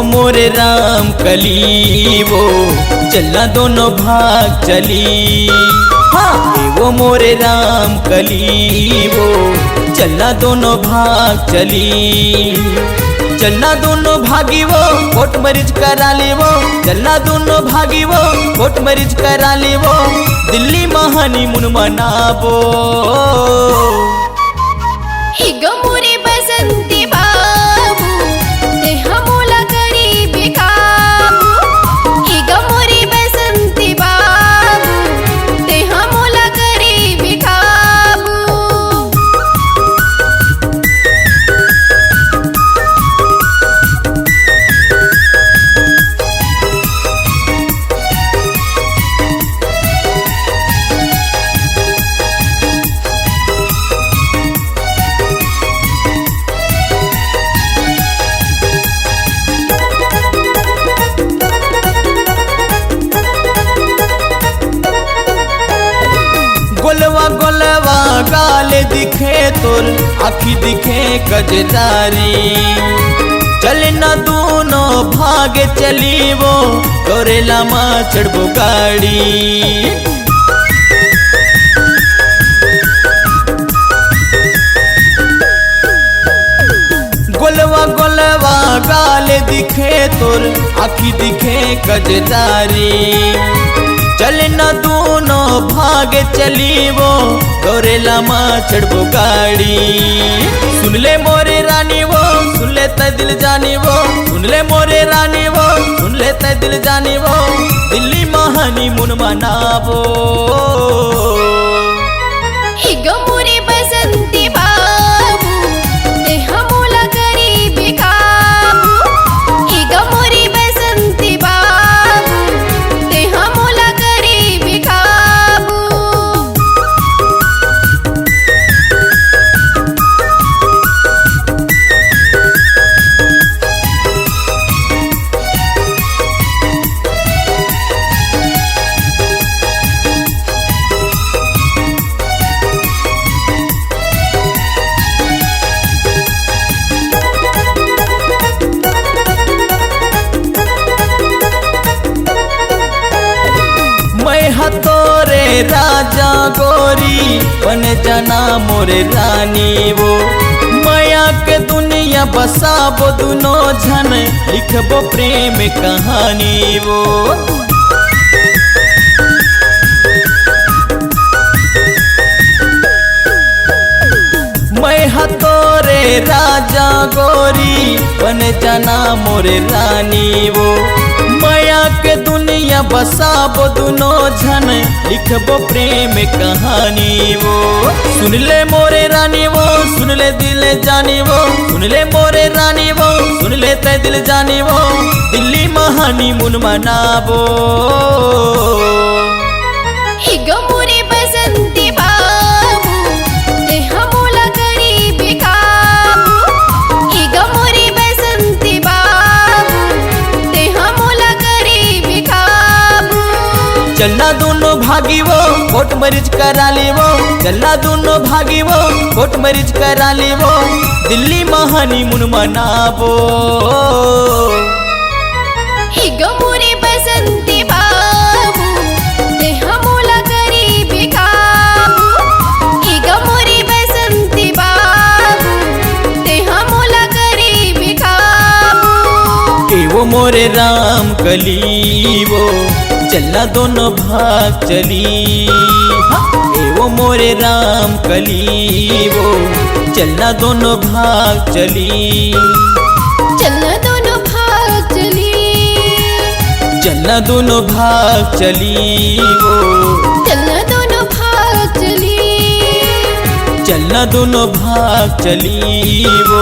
वो मोरे राम कली वो चलना दोनों भाग चली। हाँ वो मोरे राम कली वो चलना दोनों भाग चली। चलना दोनों भागी वो कोट मरीज करा ली वो, चलना दोनों भागी वो कोट मरीज करा ली वो, दिल्ली महानी मुन मनाबो। इगो मोरे बसंती बाबू ते हमोला करी बेकाबू। इगो मोरे बसंती बाबू ते हमोला करी बेकाबू। गोलवा गोलवा गाले दिखे तोर आखी दिखे कजरारी। चले न दोनों भागे चली वो तोरे लामा चढ़बो गाड़ी। गोलवा गोलवा गाले दिखे तोर आखी दिखे कजरारी। चले न दोनों भागे चली वो तोरे लामा चढ़बो गाड़ी। सुन ले मोरे रानी वो सुन ले तै दिल जानी वो, सुन ले मोरे रानी वो सुन ले तै दिल जानी वो, दिल्ली महानी मुन मनाबो। इगो मोरे बसंती बाबू ते हमोला करी बेकाबू। इगो मोरे बसंती बाबू ते हमोला करी बेकाबू। मैं हतोरे राजा गोरी बन जाना मोरे रानी वो, माया के दुनिया बसाबो दुनो झन लिखबो प्रेम कहानी वो। मैं हतोरे राजा गोरी बन जाना मोरे रानी वो, माया के दुनिया बसाबो दुनो झन लिखबो प्रेम कहानी वो। सुन ले मोरे रानी वो सुन ले दिल जानी वो, सुन ले मोरे रानी वो सुन ले तै दिल जानी वो, दिल्ली महानी मुन मनाबो। इगो मोरे बसंती बाबू ते हमोला करी बेकाबू। इगो मोरे बसंती बाबू ते हमोला करी बेकाबू। चलना दोनों भागी वो कोट मरीज करा ली वो, चलना दोनों भागी वो कोट मरीज करा ली वो, दिल्ली महानी मुन मनाबो। इगो मोरे बसंती बाबू ते हमोला करी बेकाबू। इगो मोरे बसंती बाबू ते हमोला करी बेकाबू। वो मोरे राम कली वो चलना दोनों भाग चली। हाँ वो मोरे राम कली वो चलना दोनों भाग चली। चलना दोनों भाग चली। चलना दोनों भाग चली वो, चलना दोनों भाग चली। चलना दोनों भाग चली वो।